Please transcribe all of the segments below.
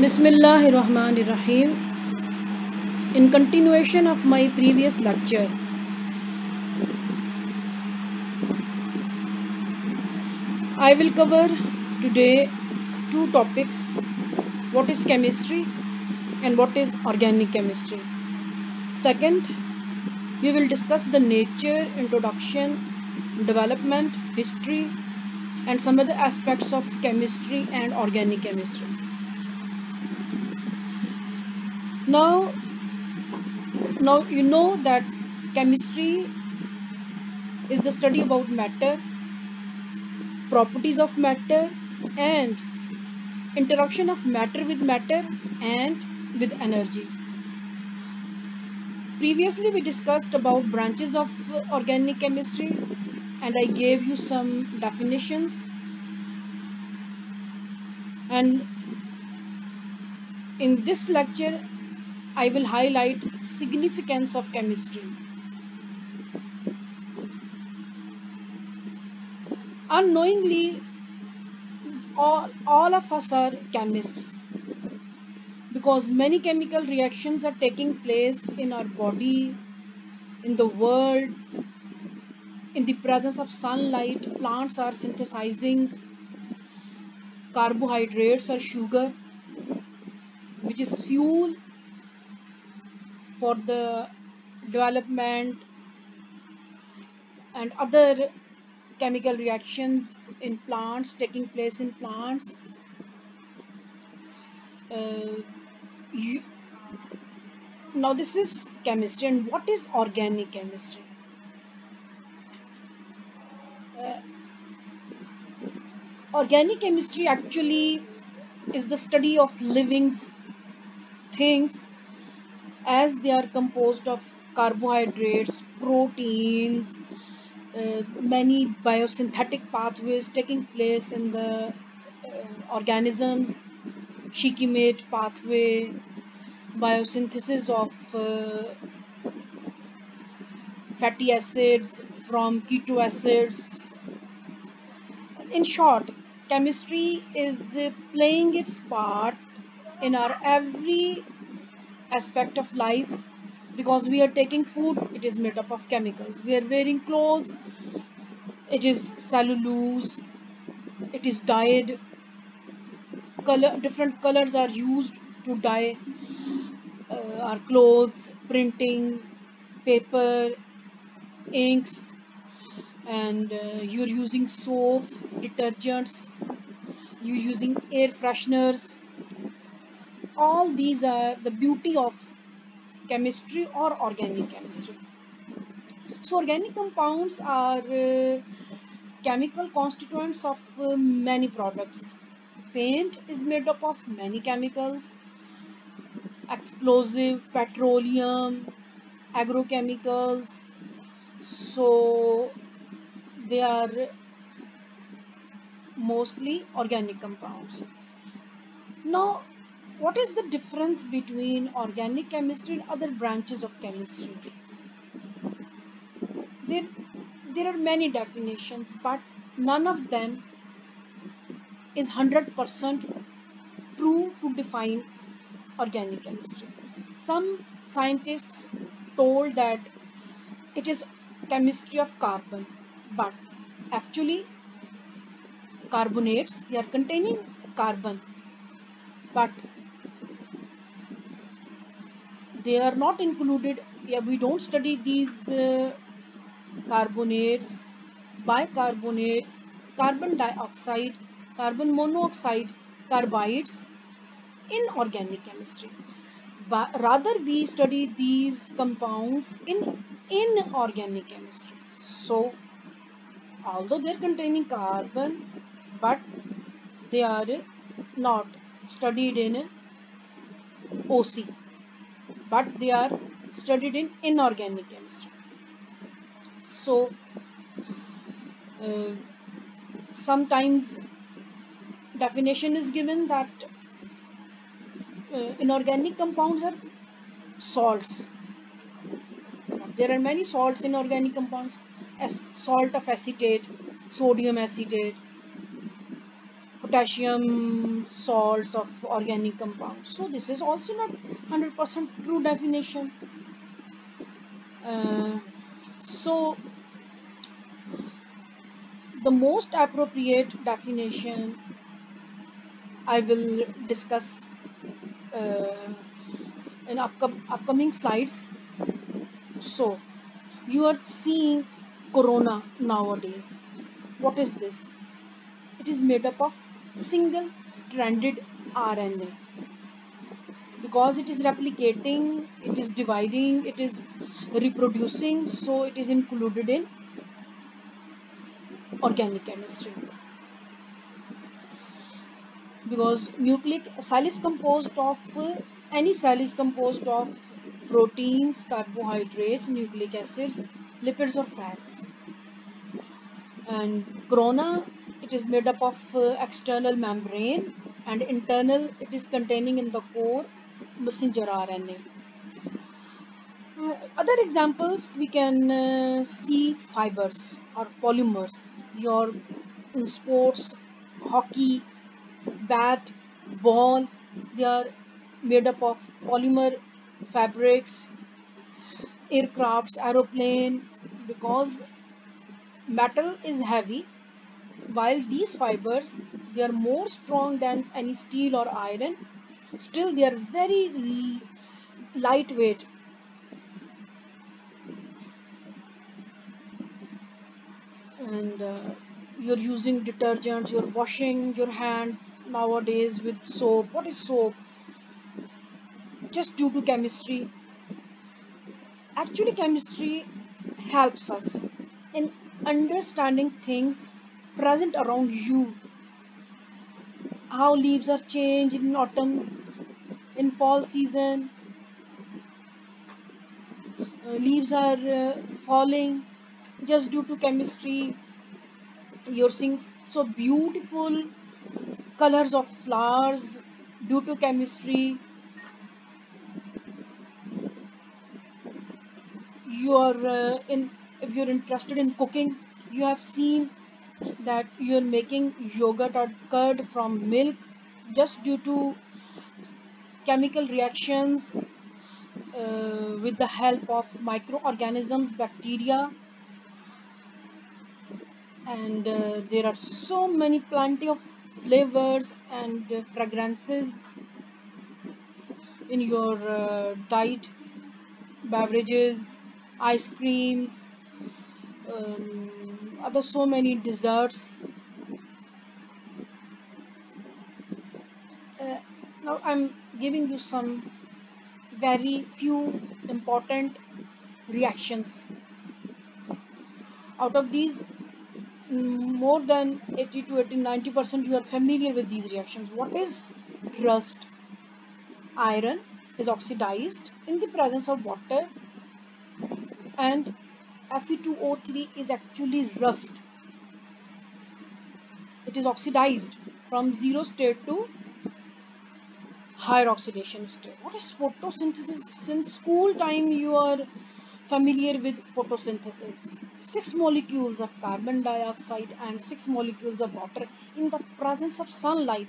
Bismillahirrahmanirrahim. In continuation of my previous lecture, I will cover today two topics: what is chemistry and what is organic chemistry. Second, we will discuss the nature, introduction, development, history, and some other aspects of chemistry and organic chemistry. Now, now you know that chemistry is the study about matter, properties of matter, and interaction of matter and with energy. Previously we discussed about branches of organic chemistry and I gave you some definitions, and in this lecture I will highlight significance of chemistry. Unknowingly, all of us are chemists because many chemical reactions are taking place in our body, in the world. In the presence of sunlight, plants are synthesizing carbohydrates or sugar, which is fuel for the development and other chemical reactions in plants taking place in plants. Uh, you, Now this is chemistry, and what is organic chemistry? Uh, Organic chemistry actually is the study of living things as they are composed of carbohydrates, proteins, many biosynthetic pathways taking place in the organisms, Shikimate pathway, biosynthesis of fatty acids from keto acids. In short, chemistry is playing its part in our every aspect of life because we are taking food, it is made up of chemicals. We are wearing clothes, it is cellulose, it is dyed. Different colors are used to dye our clothes, printing, paper, inks, and you're using soaps, detergents, you're using air fresheners. All these are the beauty of chemistry or organic chemistry. So organic compounds are chemical constituents of many products. Paint is made up of many chemicals: explosive, petroleum, agrochemicals. So they are mostly organic compounds. Now, what is the difference between organic chemistry and other branches of chemistry? There, there are many definitions, but none of them is 100% true to define organic chemistry. Some scientists told that it is chemistry of carbon, but actually carbonates, they are containing carbon, but they are not included. Yeah, we don't study these carbonates, bicarbonates, carbon dioxide, carbon monoxide, carbides in organic chemistry. But rather we study these compounds in inorganic chemistry. So although they are containing carbon, but they are not studied in OC, but they are studied in inorganic chemistry. So uh, sometimes definition is given that inorganic compounds are salts. There are many salts in organic compounds: as salt of acetate, sodium acetate, potassium salts of organic compounds. So this is also not 100% true definition. Uh, so the most appropriate definition I will discuss uh, in upcoming slides. So you are seeing corona nowadays. What is this? It is made up of single stranded RNA. Because it is replicating, it is dividing, it is reproducing, so it is included in organic chemistry. Because nucleic cell is composed of any cell is composed of proteins, carbohydrates, nucleic acids, lipids or fats. And corona, it is made up of external membrane, and internal it is containing in the core messenger RNA. Other examples we can see fibers or polymers. Your in sports, hockey, bat, ball, they are made up of polymer fabrics, aircrafts, aeroplane, because metal is heavy, while these fibers, they are more strong than any steel or iron. Still they are very lightweight. And you're using detergents, you're washing your hands nowadays with soap. What is soap? Just due to chemistry. Actually chemistry helps us in understanding things present around you, how leaves are changed in autumn, in fall season, leaves are falling just due to chemistry. You're seeing so beautiful colors of flowers due to chemistry. You are in if you're interested in cooking, you have seen that you're making yogurt or curd from milk just due to chemical reactions with the help of microorganisms, bacteria. And there are so many plenty of flavors and fragrances in your diet, beverages, ice creams, other so many desserts. uh, Now I'm giving you some very few important reactions. Out of these, more than 80 to 80 90% you are familiar with these reactions. What is rust? Iron is oxidized in the presence of water, and Fe2O3 is actually rust. It is oxidized from zero state to higher oxidation state. What is photosynthesis? Since school time you are familiar with photosynthesis. 6 molecules of carbon dioxide and 6 molecules of water in the presence of sunlight.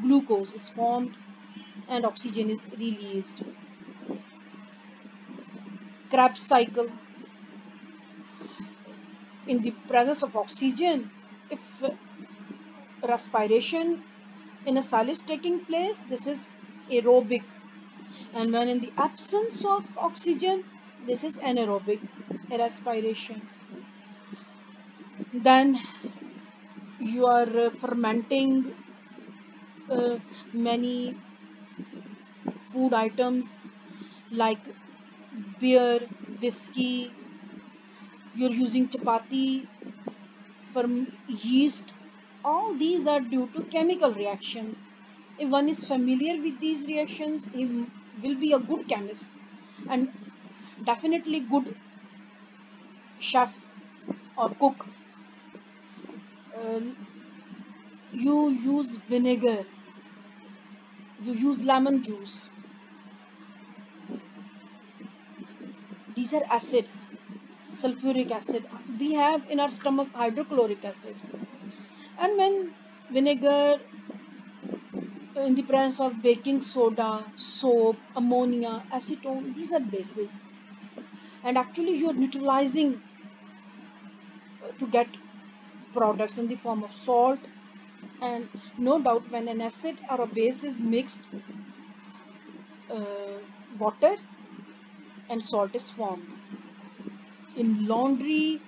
Glucose is formed and oxygen is released. Krebs cycle. In the presence of oxygen, if respiration in a cell is taking place, this is aerobic, and when in the absence of oxygen, this is anaerobic respiration. Then you are fermenting many food items like beer, whiskey. You're using chapati, from yeast. All these are due to chemical reactions. If one is familiar with these reactions, he will be a good chemist and definitely good chef or cook. Uh, you use vinegar, you use lemon juice. These are acids. Sulfuric acid. We have in our stomach hydrochloric acid. And when Vinegar in the presence of baking soda, soap, ammonia, acetone, these are bases. And actually you are neutralizing to get products in the form of salt. And no doubt when an acid or a base is mixed, uh, water and salt is formed. In laundry,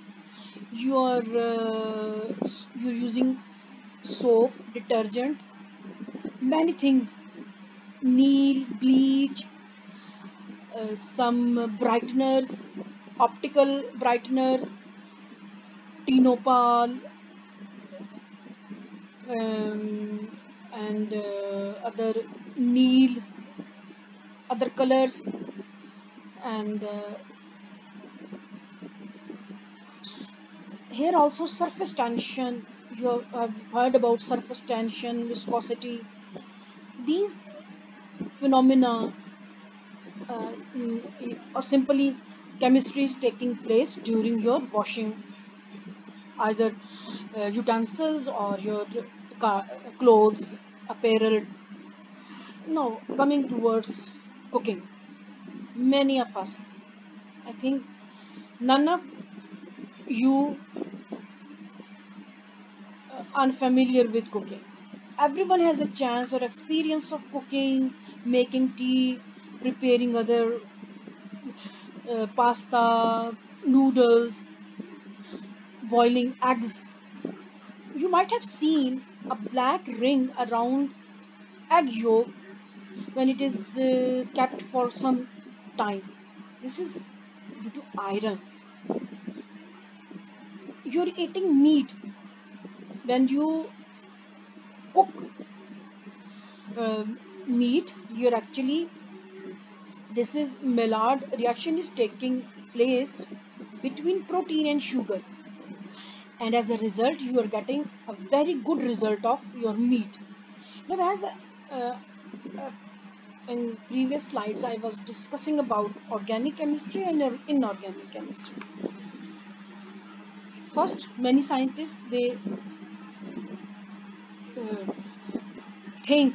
you're using soap, detergent, many things, Neil, bleach, some brighteners, optical brighteners, tinopal, and other Neil, other colors, and here also surface tension. You have heard about surface tension, viscosity. These phenomena or simply chemistry is taking place during your washing either utensils or your clothes, apparel. Now coming towards cooking, many of us, I think none of you unfamiliar with cooking. Everyone has a chance or experience of cooking, making tea, preparing other pasta, noodles, boiling eggs. You might have seen a black ring around egg yolk when it is kept for some time. This is due to iron. You're eating meat when you cook uh, meat. You're actually this is Maillard reaction is taking place between protein and sugar, and as a result you are getting a very good result of your meat. Now as uh, in previous slides I was discussing about organic chemistry and inorganic chemistry. First, many scientists they uh, think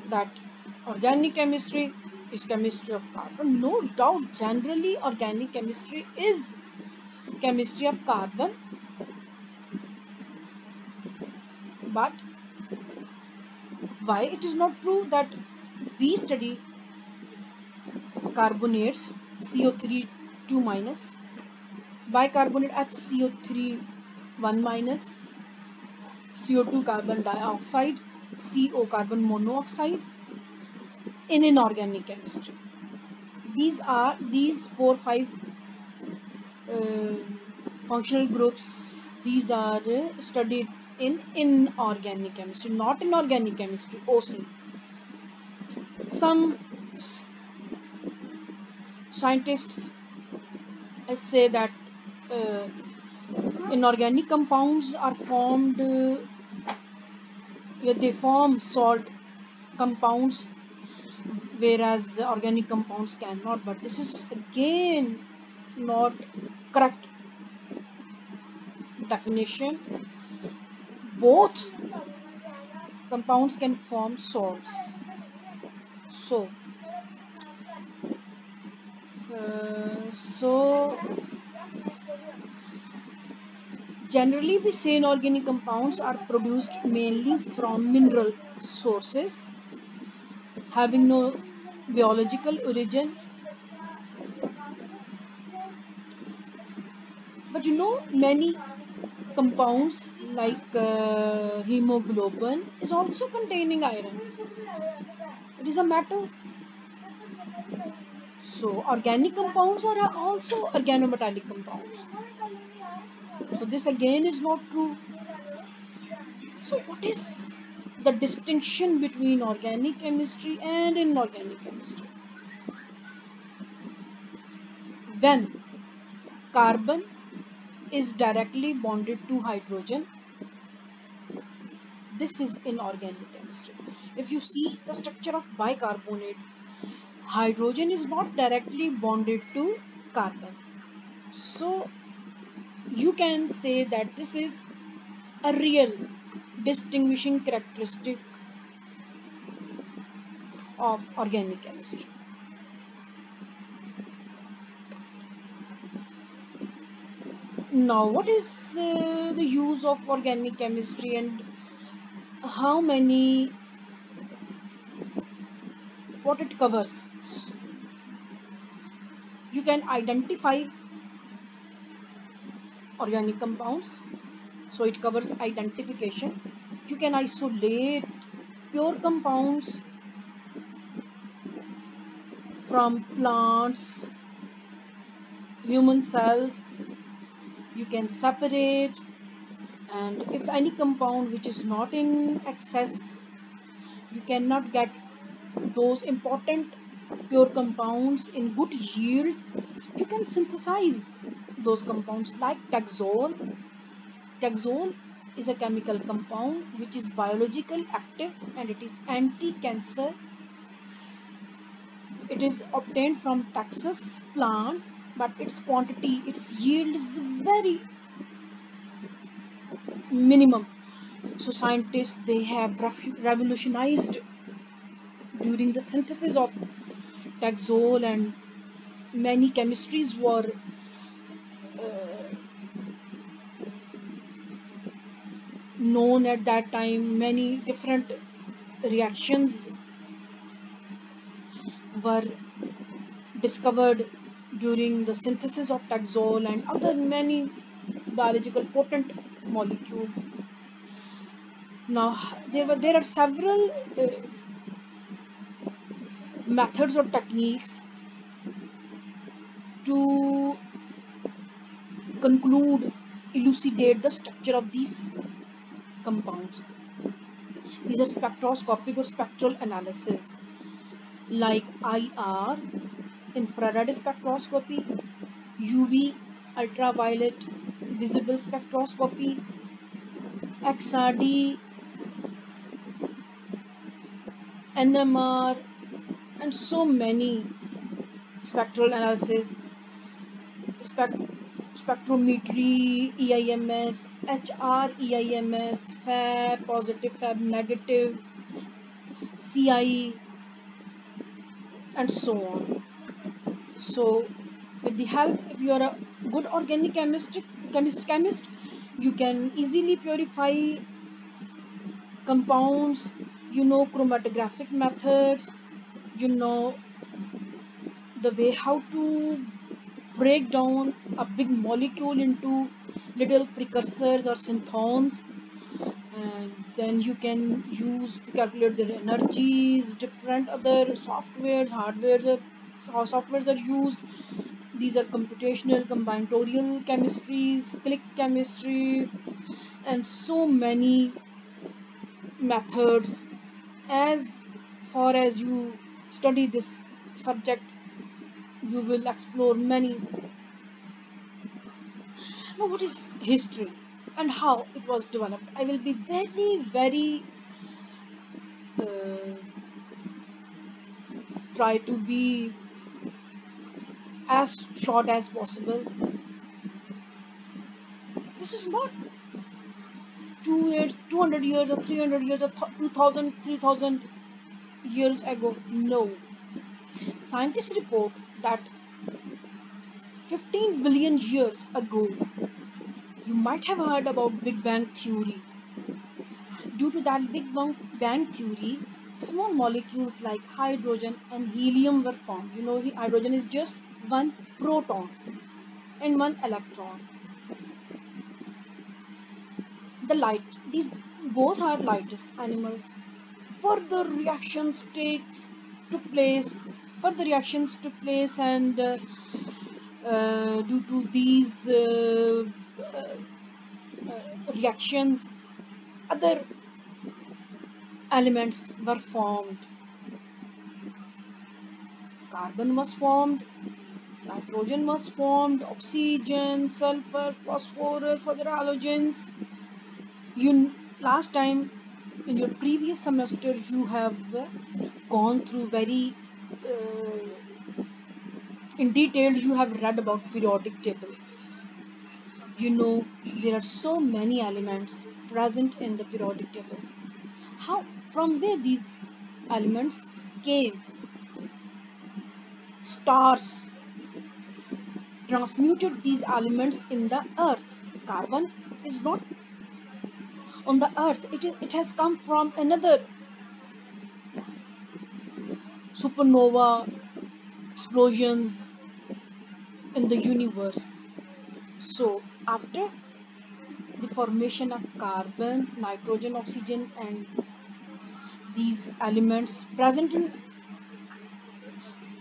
that organic chemistry is chemistry of carbon. No doubt, generally organic chemistry is chemistry of carbon, but why it is not true that we study carbonates CO3 2 minus, bicarbonate HCO3 1 minus, CO2 carbon dioxide, CO carbon monoxide in inorganic chemistry. These 4 5 uh, functional groups. These are studied in inorganic chemistry, not in organic chemistry. OC. Some scientists say that uh, inorganic compounds are formed. Yeah, they form salt compounds, whereas organic compounds cannot. But this is again not correct definition. Both compounds can form salts. So, so generally we say inorganic compounds are produced mainly from mineral sources having no biological origin. But you know, many compounds like hemoglobin is also containing iron. It is a metal. So organic compounds are also organometallic compounds. So this again is not true. So what is the distinction between organic chemistry and inorganic chemistry? When carbon is directly bonded to hydrogen, this is inorganic chemistry. If you see the structure of bicarbonate, hydrogen is not directly bonded to carbon. So you can say that this is a real distinguishing characteristic of organic chemistry. Now, what is the use of organic chemistry and how many, what it covers? You can identify organic compounds, so it covers identification. You can isolate pure compounds from plants, human cells. You can separate, and if any compound which is not in excess, you cannot get those important pure compounds in good yields, you can synthesize those compounds like Taxol. Taxol is a chemical compound which is biologically active and it is anti-cancer. It is obtained from Taxus plant, but its quantity, its yield is very minimum. So scientists, they have revolutionized during the synthesis of Taxol, and many chemistries were known at that time. Many different reactions were discovered during the synthesis of Taxol and other many biological potent molecules. Now there are several methods or techniques to conclude, elucidate the structure of these compounds. These are spectroscopic or spectral analysis, like IR, infrared spectroscopy, UV, ultraviolet visible spectroscopy, XRD, NMR, and so many spectral analysis, spectrometry, EIMS, HR, EIMS, Fab, positive, Fab, negative, CI, and so on. So with the help, if you are a good organic chemist, you can easily purify compounds. You know chromatographic methods, you know the way how to break down a big molecule into little precursors or synthons, and then you can use to calculate their energies. Different other softwares, hardwares, how softwares are used. These are computational, combinatorial chemistries, click chemistry, and so many methods. As far as you study this subject, you will explore many. Now, what is history and how it was developed? I will be very uh, try to be as short as possible. This is not 2 years, 200 years, or 300 years, or 2000, 3000 years ago. No. Scientists report that 15 billion years ago, you might have heard about Big Bang Theory. Due to that Bang Theory, small molecules like hydrogen and helium were formed. You know, the hydrogen is just one proton and one electron. These both are lightest animals. Further reactions took place. Further reactions took place, and due to these reactions, other elements were formed. Carbon was formed, nitrogen was formed, oxygen, sulfur, phosphorus, other halogens. You last time in your previous semester you have gone through very in detail. You have read about periodic table. You know, there are so many elements present in the periodic table. How, from where these elements came? Stars transmuted these elements in the earth. Carbon is not on the earth, it has come from another supernova explosions in the universe. So, after the formation of carbon, nitrogen, oxygen, and these elements present in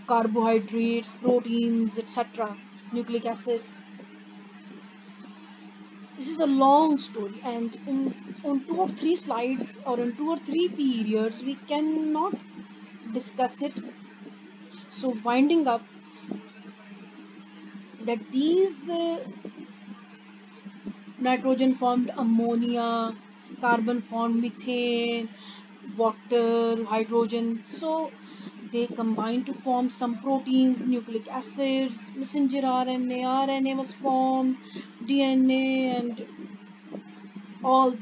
carbohydrates, proteins, etc., nucleic acids, this is a long story, and on 2 or 3 slides or in 2 or 3 periods, we cannot discuss it. So, winding up, that these nitrogen formed ammonia, carbon formed methane, water, hydrogen. So they combine to form some proteins, nucleic acids, messenger RNA, RNA was formed, DNA, and all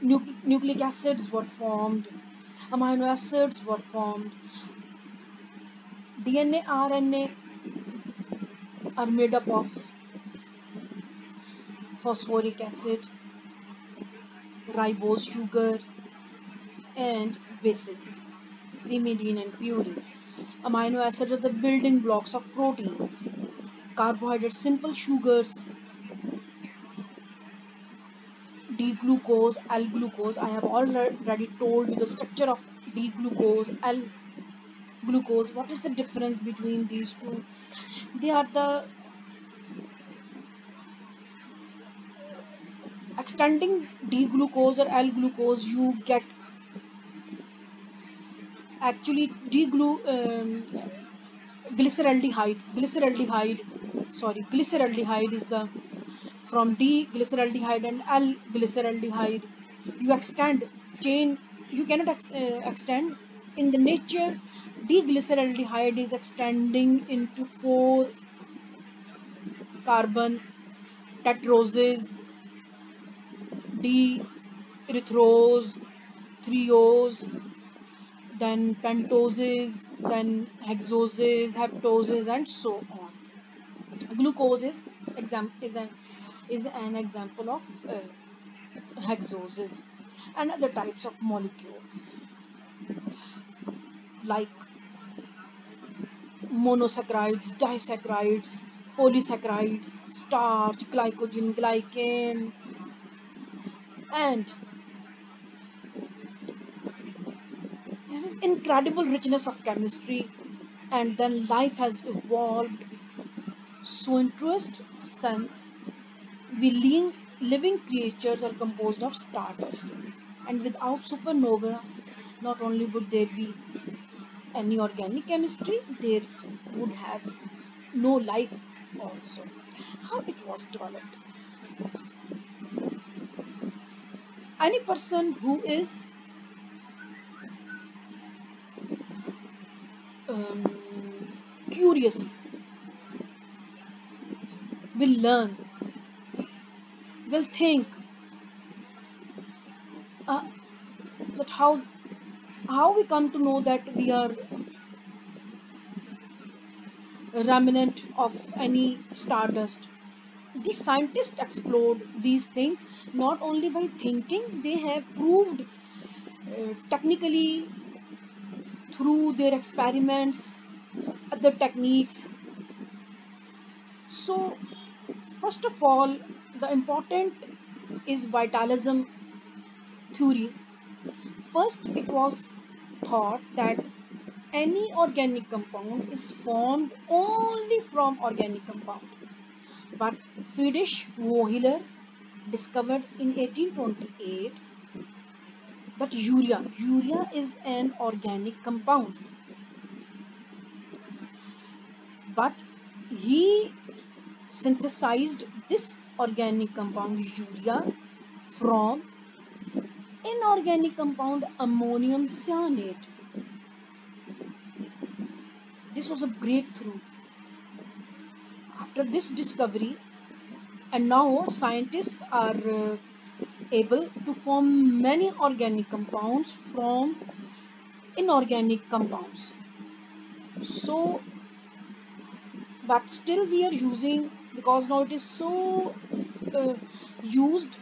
nucleic acids were formed, amino acids were formed. DNA, RNA are made up of phosphoric acid, ribose sugar, and bases, pyrimidine and purine. Amino acids are the building blocks of proteins. Carbohydrates, simple sugars, D-glucose, L-glucose. I have already told you the structure of D-glucose, L-glucose. What is the difference between these two? They are the extending D-glucose or L-glucose. You get actually glyceraldehyde is the from D-glyceraldehyde and L-glyceraldehyde. You extend chain, you cannot extend. In the nature, D-glyceraldehyde is extending into 4 carbon tetroses, D-erythrose, threose, then pentoses, then hexoses, heptoses, and so on. Glucose is an example of hexoses and other types of molecules like monosaccharides, disaccharides, polysaccharides, starch, glycogen, glycan, and this is incredible richness of chemistry. And then life has evolved. So in truest sense, we living creatures are composed of stardust, and without supernova, not only would there be any organic chemistry, there would have no life also. How it was developed? Any person who is um, curious will learn, will think uh, that how we come to know that we are a remnant of any stardust. The scientists explored these things not only by thinking, they have proved technically through their experiments, other techniques. So, first of all, the important is vitalism theory. First, it was thought that any organic compound is formed only from organic compound. But Friedrich Wohler discovered in 1828 that urea is an organic compound, but he synthesized this organic compound urea from inorganic compound ammonium cyanate. This was a breakthrough. After this discovery, And now scientists are able to form many organic compounds from inorganic compounds. So, but still we are using, because now it is so uh, used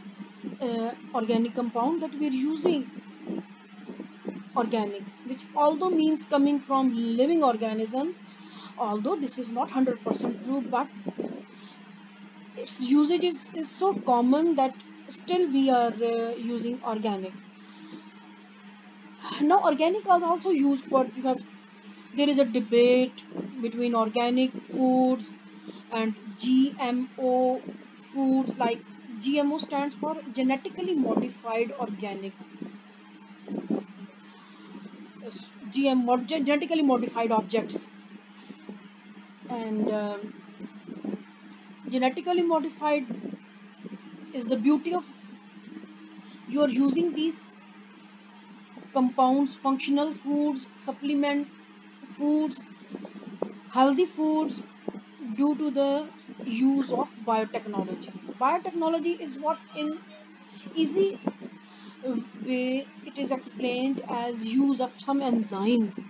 organic compound, that we are using organic, which although means coming from living organisms, although this is not 100% true, but its usage is so common that still we are using organic. Now organic is also used for, you have, there is a debate between organic foods and GMO foods. Like GMO stands for genetically modified organic, genetically modified objects. And genetically modified is the beauty of, you are using these compounds, functional foods, supplement foods, healthy foods, due to the use of biotechnology. Biotechnology is what in easy way it is explained as use of some enzymes.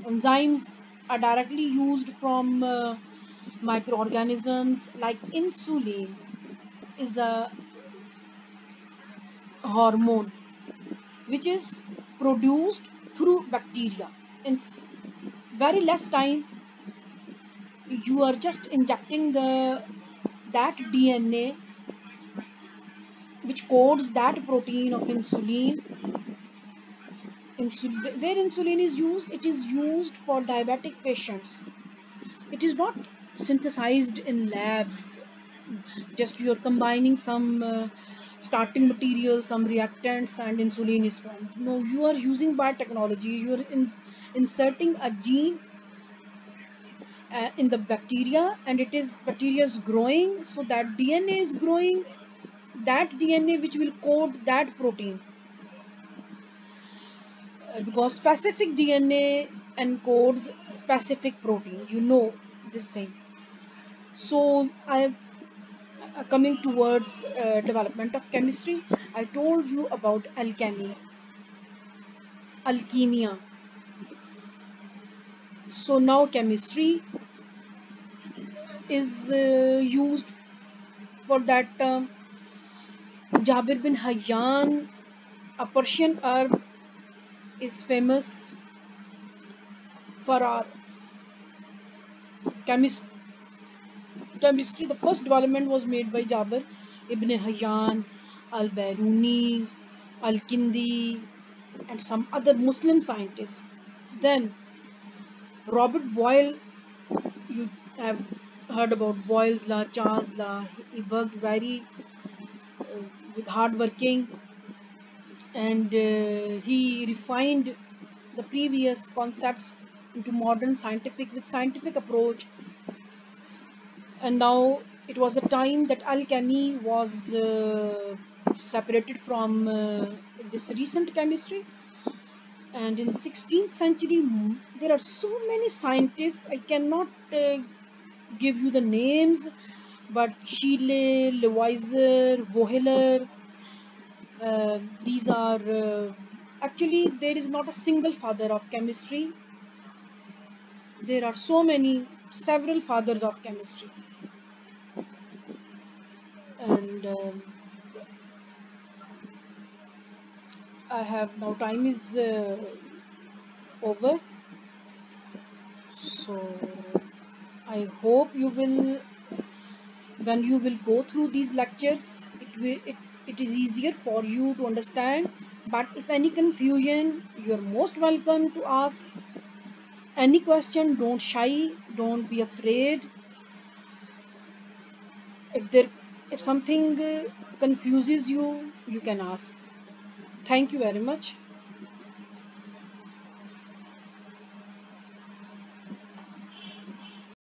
Enzymes are directly used from microorganisms. Like insulin is a hormone which is produced through bacteria. In very less time, you are just injecting the that DNA which codes that protein of insulin. Where insulin is used, it is used for diabetic patients. It is not synthesized in labs. Just you are combining some starting material, some reactants, and insulin is formed. No, you are using biotechnology. You are inserting a gene in the bacteria, and it is bacteria is growing, so that DNA is growing. That DNA which will code that protein, because specific DNA encodes specific protein. You know this thing. So I coming towards development of chemistry. I told you about alchemy, alchemia. So now chemistry is used for that term. Jabir bin Hayyan, a Persian herb, is famous for our chemistry. The first development was made by Jabir ibn Hayyan, al-Biruni, al-Kindi, and some other Muslim scientists. Then Robert Boyle, you have heard about Boyle's law, Charles' law. He worked very with hard working, and he refined the previous concepts into modern scientific with scientific approach. And now it was a time that alchemy was separated from this recent chemistry. And in 16th century, there are so many scientists. I cannot give you the names, but Scheele, Lavoisier, Voeller, these are actually, there is not a single father of chemistry. There are so many, several fathers of chemistry. And I have now, time is over. So I hope you will, when you will go through these lectures, it is easier for you to understand. But if any confusion, you are most welcome to ask any question. Don't shy, don't be afraid. If something confuses you, you can ask. Thank you very much.